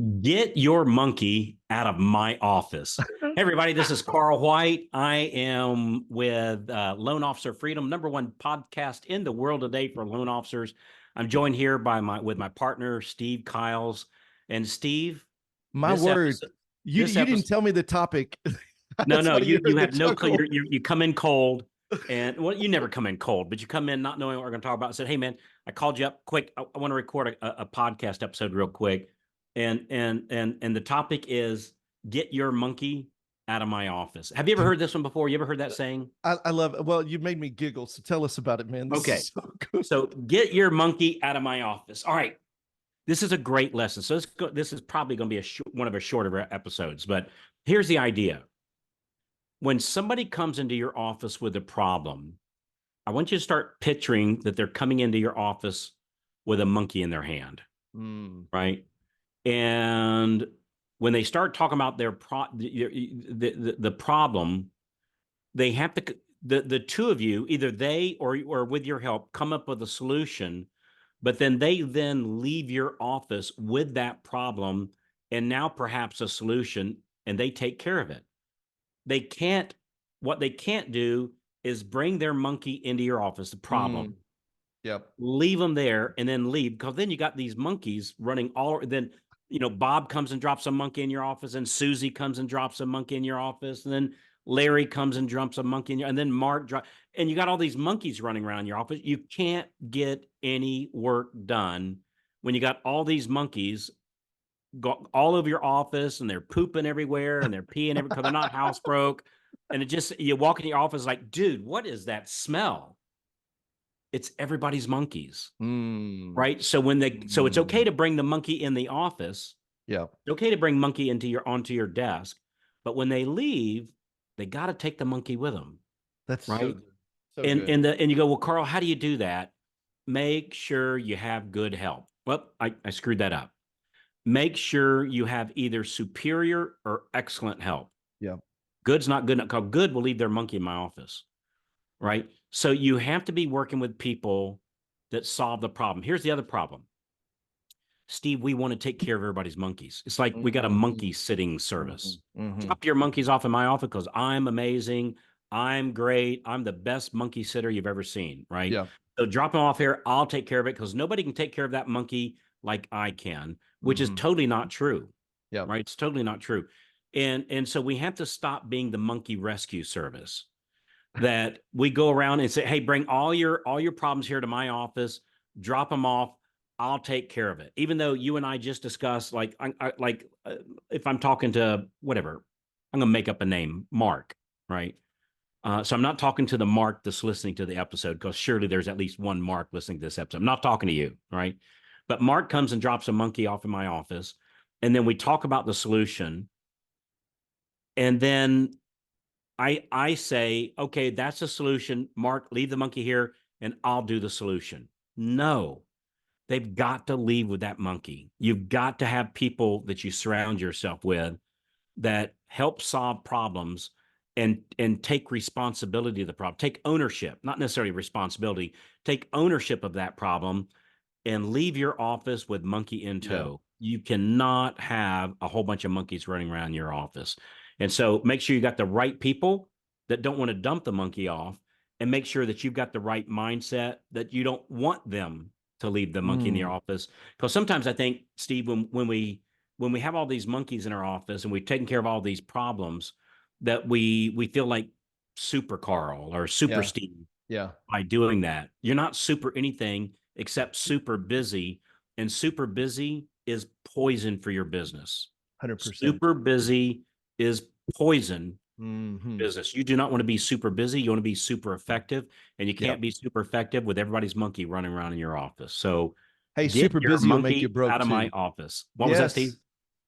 Get your monkey out of my office. Hey, everybody, this is Carl White. I am with Loan Officer Freedom, number one podcast in the world today for loan officers. I'm joined here by my partner, Steve Kiles. And Steve, My this word, episode, you this you didn't episode, tell me the topic. no, That's no, why you you heard the have no clue. chuckle. You come in cold, and well, you never come in cold, but you come in not knowing what we're going to talk about. I said, hey man, I called you up quick. I want to record a podcast episode real quick, and the topic is get your monkey out of my office. Have you ever heard this one before? You ever heard that saying? I love it. Well, you made me giggle, so tell us about it, man. This Okay, is so good. so get your monkey out of my office. All right, this is a great lesson. So this is probably going to be one of our shorter episodes, but here's the idea. When somebody comes into your office with a problem, I want you to start picturing that they're coming into your office with a monkey in their hand, right? And when they start talking about the problem, they have to the two of you, either they or with your help, come up with a solution, but then they leave your office with that problem and now perhaps a solution, and they take care of it. They can't, what they can't do is bring their monkey into your office, the problem, Yep. leave them there and then leave, because then you got these monkeys running all, then, Bob comes and drops a monkey in your office, and Susie comes and drops a monkey in your office, and then Larry comes and drops a monkey in your, and then Mark and you got all these monkeys running around your office. You can't get any work done when you got all these monkeys go all over your office, and they're pooping everywhere and they're peeing everywhere because they're not housebroke. And it just, you walk in your office like, dude, what is that smell? It's everybody's monkeys, right? So it's okay to bring the monkey in the office. Yeah. It's okay to bring monkey onto your desk, but when they leave, they got to take the monkey with them, That's so right? good. So and good. and you go, well, Carl, how do you do that? Make sure you have good help. Well, I screwed that up. Make sure you have either superior or excellent help. Yeah. Good's not good enough, because good will leave their monkey in my office, right? So you have to be working with people that solve the problem. Here's the other problem. Steve, we want to take care of everybody's monkeys. It's like we got a monkey sitting service. Drop your monkeys off in my office because I'm amazing. I'm great. I'm the best monkey sitter you've ever seen, right? Yeah. So drop them off here. I'll take care of it, because nobody can take care of that monkey like I can, which is totally not true. Yeah. Right. It's totally not true. And so we have to stop being the monkey rescue service that we go around and say, hey, bring all your problems here to my office, drop them off. I'll take care of it. Even though you and I just discussed, like, if I'm talking to whatever, I'm going to make up a name, Mark, right? So I'm not talking to the Mark that's listening to the episode, because surely there's at least one Mark listening to this episode. I'm not talking to you, right? But Mark comes and drops a monkey off in my office, and then we talk about the solution. And then I say, okay, that's a solution. Mark, leave the monkey here and I'll do the solution. No, they've got to leave with that monkey. You've got to have people that you surround yourself with that help solve problems and take responsibility of the problem, take ownership, not necessarily responsibility, take ownership of that problem, and leave your office with monkey in tow. You cannot have a whole bunch of monkeys running around your office. And so make sure you got the right people that don't want to dump the monkey off, and make sure that you've got the right mindset that you don't want them to leave the monkey in your office. Because sometimes I think, Steve, when we have all these monkeys in our office and we've taken care of all these problems, that we feel like super Carl or super Yeah. Steve Yeah. by doing that. You're not super anything except super busy, and super busy is poison for your business. 100%. Super busy is poison business. You do not want to be super busy. You want to be super effective, and you Yeah. can't be super effective with everybody's monkey running around in your office. So Hey, get super your busy will make you monkey broke out of my too. office. What was that, Steve? Yes.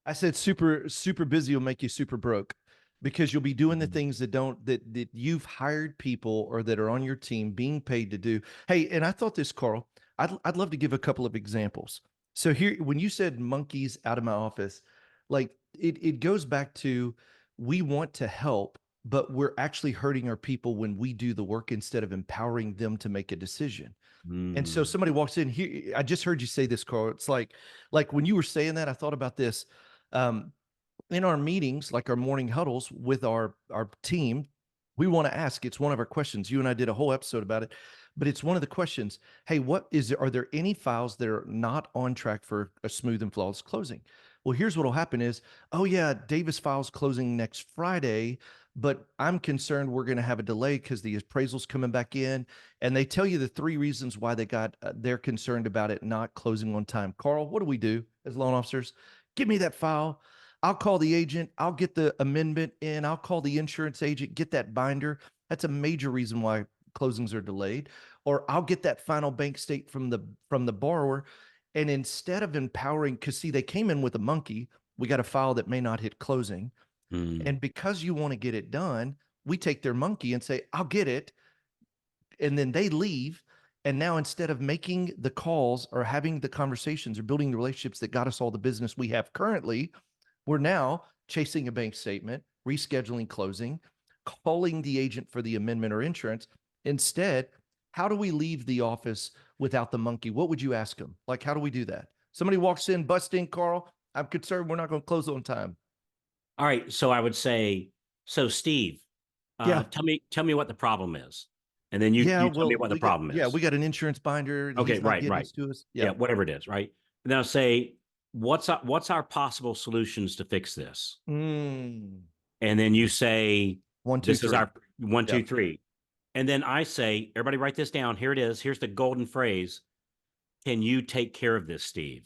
I said super busy will make you super broke, because you'll be doing the things that you've hired people or that are on your team being paid to do. Hey, and I thought this, Carl, I'd love to give a couple of examples. So here, when you said monkeys out of my office, like it goes back to, we want to help, but we're actually hurting our people when we do the work instead of empowering them to make a decision. And so Mm. somebody walks in here. I just heard you say this, Carl. It's like when you were saying that, I thought about this. Um, in our meetings, like our morning huddles with our team, we want to ask. It's one of our questions. You and I did a whole episode about it, but it's one of the questions. Hey, what is there? Are there any files that are not on track for a smooth and flawless closing? Well, here's what will happen is, oh yeah, Davis file's closing next Friday, but I'm concerned we're going to have a delay because the appraisal's coming back in, and they tell you the three reasons why they're concerned about it not closing on time. Carl, what do we do as loan officers? Give me that file. I'll call the agent. I'll get the amendment in. I'll call the insurance agent, get that binder. That's a major reason why closings are delayed. Or I'll get that final bank state from the borrower. And instead of empowering, because see, they came in with a monkey, we got a file that may not hit closing. Mm. And because you want to get it done, we take their monkey and say, I'll get it. And then they leave. And now instead of making the calls or having the conversations or building the relationships that got us all the business we have currently, we're now chasing a bank statement, rescheduling closing, calling the agent for the amendment or insurance. Instead, how do we leave the office without the monkey? What would you ask them? Like, how do we do that? Somebody walks in, bust in, Carl. I'm concerned we're not going to close on time. All right. So I would say, so Steve, Yeah. tell me what the problem is. And then Yeah. you tell me Well, what the problem we is. got an insurance binder and Okay. he's not Right. getting Right. us to us. Yeah. Yeah. Whatever it is. Right. And then I'll say, what's our possible solutions to fix this? Mm. And then you say, One, two, this is three. our one, Yeah. two, three. And then I say, everybody write this down. Here it is. Here's the golden phrase. Can you take care of this, Steve?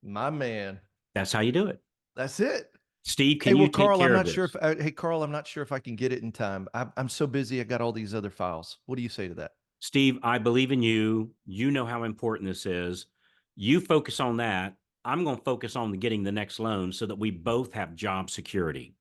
My man. That's how you do it. That's it. Steve, Hey, can well, you take Carl, I'm care of not sure this? if hey, Carl, I'm not sure if I can get it in time. I'm so busy. I got all these other files. What do you say to that? Steve, I believe in you. You know how important this is. You focus on that. I'm going to focus on getting the next loan so that we both have job security.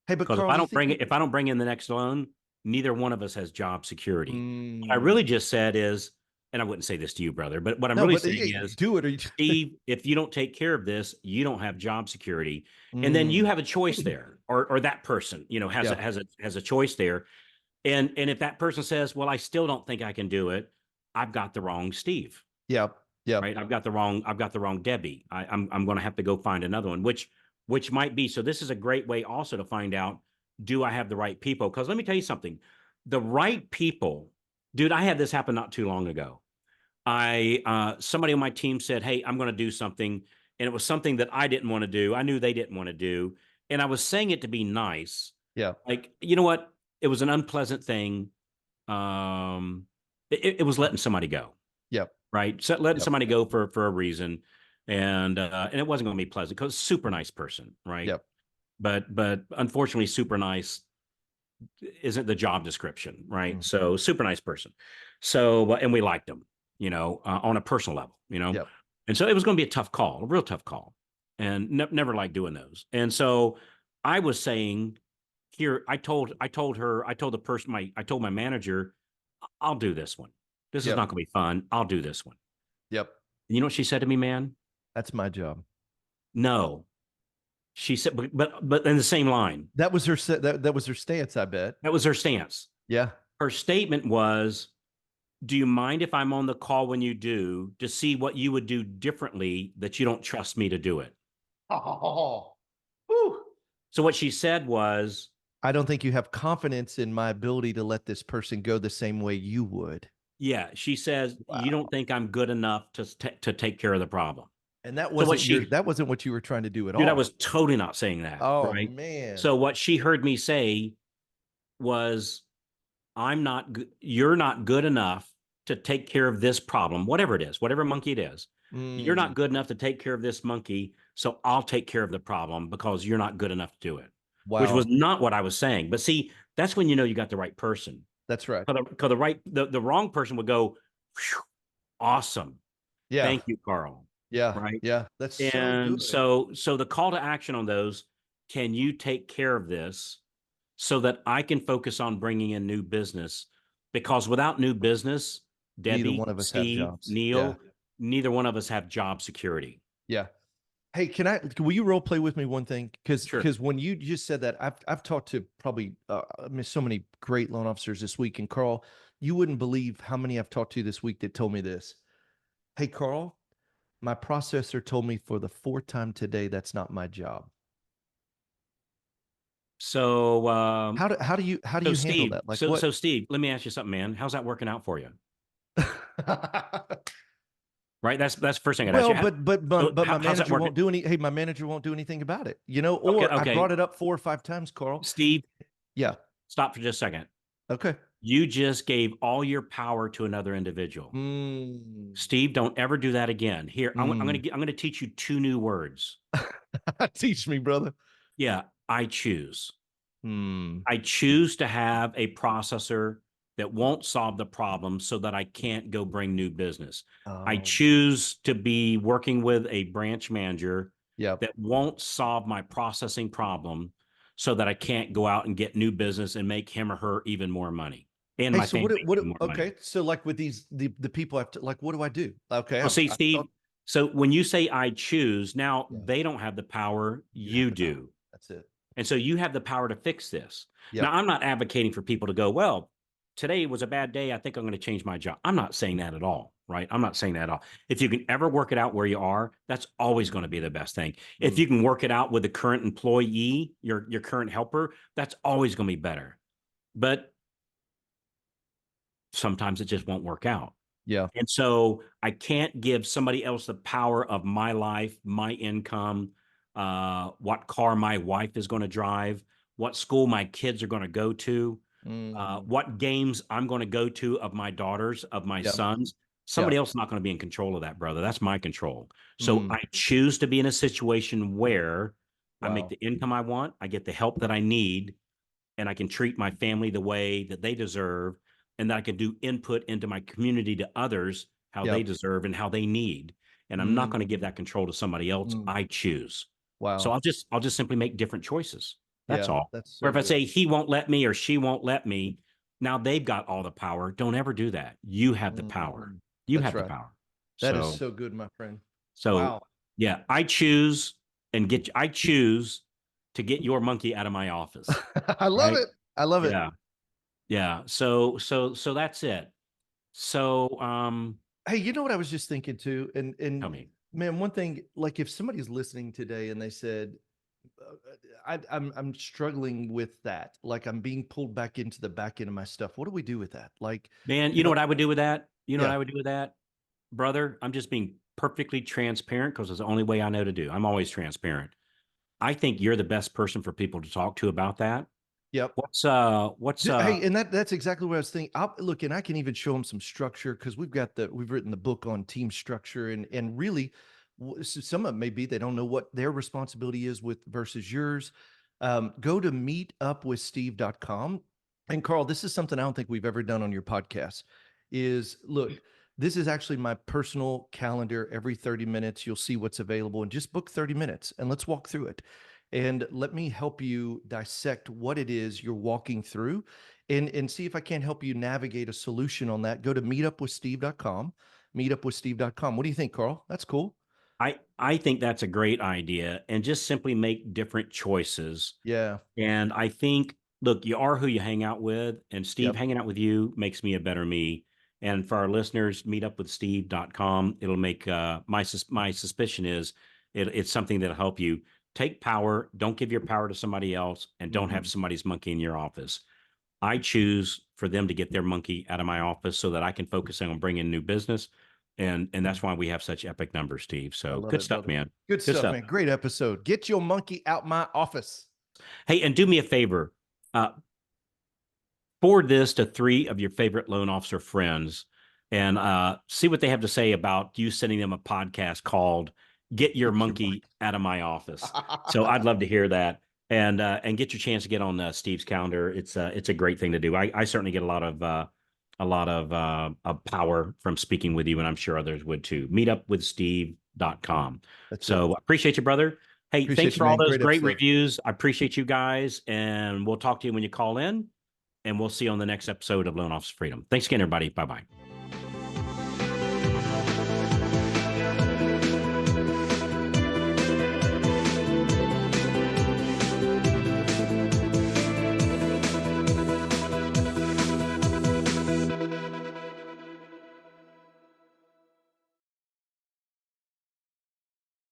Hey, but Because Carl, do you think we? if I don't bring in the next loan, neither one of us has job security. What I really Mm, just said is, and I wouldn't say this to you, brother, but what I'm no, really but saying hey, is, do it. Or you, Steve, if you don't take care of this, you don't have job security. And then you mm, have a choice there, or that person, yeah, has a choice there. And if that person says, "Well, I still don't think I can do it," I've got the wrong Steve, yeah, yeah. right? I've got the wrong Debbie. I'm going to have to go find another one, which might be. So this is a great way also to find out, do I have the right people? Because let me tell you something, the right people, dude. I had this happen not too long ago. I somebody on my team said, "Hey, I'm going to do something," and it was something that I didn't want to do. I knew they didn't want to do, and I was saying it to be nice. Yeah. Like, you know what? It was an unpleasant thing. Um, it was letting somebody go, Yep. right? So letting Yep. somebody go for a reason, and it wasn't going to be pleasant because super nice person, right? Yep. But unfortunately, super nice isn't the job description, right? Mm, So super nice person. So and we liked him, on a personal level, yep. and so it was going to be a tough call, a real tough call, and never liked doing those. And so I was saying, here, I told the person, I told my manager, I'll do this one. This is Yep. not going to be fun. I'll do this one. Yep. You know what she said to me, man? That's my job. No. She said, but in the same line, That was her. That was her stance. I bet. that was her stance. Yeah. Her statement was, do you mind if I'm on the call when you do to see what you would do differently that you don't trust me to do it? Oh. Whew. So what she said was, I don't think you have confidence in my ability to let this person go the same way you would. yeah, she says, you Wow. don't think I'm good enough to take care of the problem. And that So what wasn't she, that wasn't what you were trying to do at dude, I all. was totally not saying that, Oh right? man. So what she heard me say was, you're not good enough to take care of this problem, whatever it is, whatever monkey it is. You're Mm, not good enough to take care of this monkey, so I'll take care of the problem because you're not good enough to do it, which was wow. not what I was saying. But see, that's when you know you got the right person. That's right. Because the wrong person would go, awesome, Yeah. thank you, Carl, Yeah. right? Yeah. That's so And good. so the call to action on those, can you take care of this so that I can focus on bringing in new business? Because without new business, Neither Debbie, one of us have Steve, jobs. Yeah. Neil, neither one of us have job security. Yeah. Hey, will you role play with me one thing? Sure. Because when you just said that, I've talked to probably so many great loan officers this week, and Carl, you wouldn't believe how many I've talked to this week that told me this. Hey, Carl, my processor told me for the fourth time today that's not my job. So, How do so you handle Steve, that? Like what? so Steve, let me ask you something, man. How's that working out for you? Right. That's the first thing I'd ask Well, you. but my How's that manager working? won't do any. Hey, my manager won't do anything about it. Okay. Or I Okay. brought it up 4 or 5 times, Carl. Steve, Yeah. stop for just a second. Okay. You just gave all your power to another individual. Mm, Steve, don't ever do that again. Here, mm. I'm gonna teach you two new words. Teach me, brother. Yeah, I choose. Hmm. I choose to have a processor that won't solve the problem so that I can't go bring new business. I Oh, choose to be working with a branch manager yep. that won't solve my processing problem so that I can't go out and get new business and make him or her even more money and Hey, my so family even more money. okay. So like with the people have to, like, what do I do? Okay. Well, see, I Steve, thought, so when you say I choose, now yeah, they don't have the power, you have you the power. do. That's it. And so you have the power to fix this. Now, Yep. I'm not advocating for people to go, well, today was a bad day. I think I'm going to change my job. I'm not saying that at all, right? I'm not saying that at all. If you can ever work it out where you are, that's always going to be the best thing. If Mm, you can work it out with the current employee, your current helper, that's always going to be better. But sometimes it just won't work out. yeah. And so I can't give somebody else the power of my life, my income, what car my wife is going to drive, what school my kids are going to go to, Mm, what games I'm going to go to of my daughters, of my yeah. sons. Yeah. Somebody else is not going to be in control of that, brother. That's my control. So Mm, I choose to be in a situation where I make wow. the income I want, I get the help that I need, and I can treat my family the way that they deserve, and that I can do input into my community to others how they Yep. deserve and how they need. And I'm not going to give Mm, that control to somebody else. mm, I choose. So wow. I'll just simply make different choices. That's Yeah. all. That's Or so if I good. say he won't let me or she won't let me, now they've got all the power. Don't ever do that. You have the power. Mm, You that's have the right. power. That is So so good, my friend. so Wow. yeah, I choose I choose to get your monkey out of my office. I love Right? it. I love it. Yeah. Yeah. So that's it. So Hey, you know what I was just thinking too? tell And me, man, one thing, like if somebody's listening today and they said, I'm struggling with that. Like I'm being pulled back into the back end of my stuff. What do we do with that? Like, man, you you know know, what I would do with that? You know what yeah, I would do with that? Brother, I'm just being perfectly transparent because it's the only way I know to do. I'm always transparent. I think you're the best person for people to talk to about that. yep. What's Hey, and that's exactly what I was thinking. Look, and I can even show them some structure because we've written the book on team structure and really some of it may be they don't know what their responsibility is with versus yours. Go to meetupwithsteve.com. And Carl, this is something I don't think we've ever done on your podcast. Is look, this is actually my personal calendar. Every 30 minutes, you'll see what's available and just book 30 minutes and let's walk through it and let me help you dissect what it is you're walking through and see if I can help you navigate a solution on that. Go to meetupwithsteve.com, meetupwithsteve.com. What do you think, Carl? That's cool. I think that's a great idea and just simply make different choices. Yeah. And I think, look, you are who you hang out with, and Steve Yep. hanging out with you makes me a better me. And for our listeners, meetupwithsteve.com. It'll make my suspicion is it's something that'll help you take power. Don't give your power to somebody else, and don't have Mm-hmm. somebody's monkey in your office. I choose for them to get their monkey out of my office so that I can focus on bringing new business. And that's why we have such epic numbers, Steve. I So love good it, stuff, brother. man. Good Good stuff, stuff. man. Great episode. Get your monkey out my office. Hey, and do me a favor. Uh, Forward this to three of your favorite loan officer friends and see what they have to say about you sending them a podcast called "Get Your Get your Monkey monkey. Out of My Office." So I'd love to hear that and get your chance to get on Steve's calendar. It's a great thing to do. I certainly get a lot of power from speaking with you, and I'm sure others would too. Meetupwithsteve.com. That's it. So appreciate you, brother. Hey, thanks Appreciate you, for all man. those Great great episode. reviews. I appreciate you guys, and we'll talk to you when you call in and we'll see you on the next episode of Loan Officer Freedom. Thanks again, everybody. Bye bye.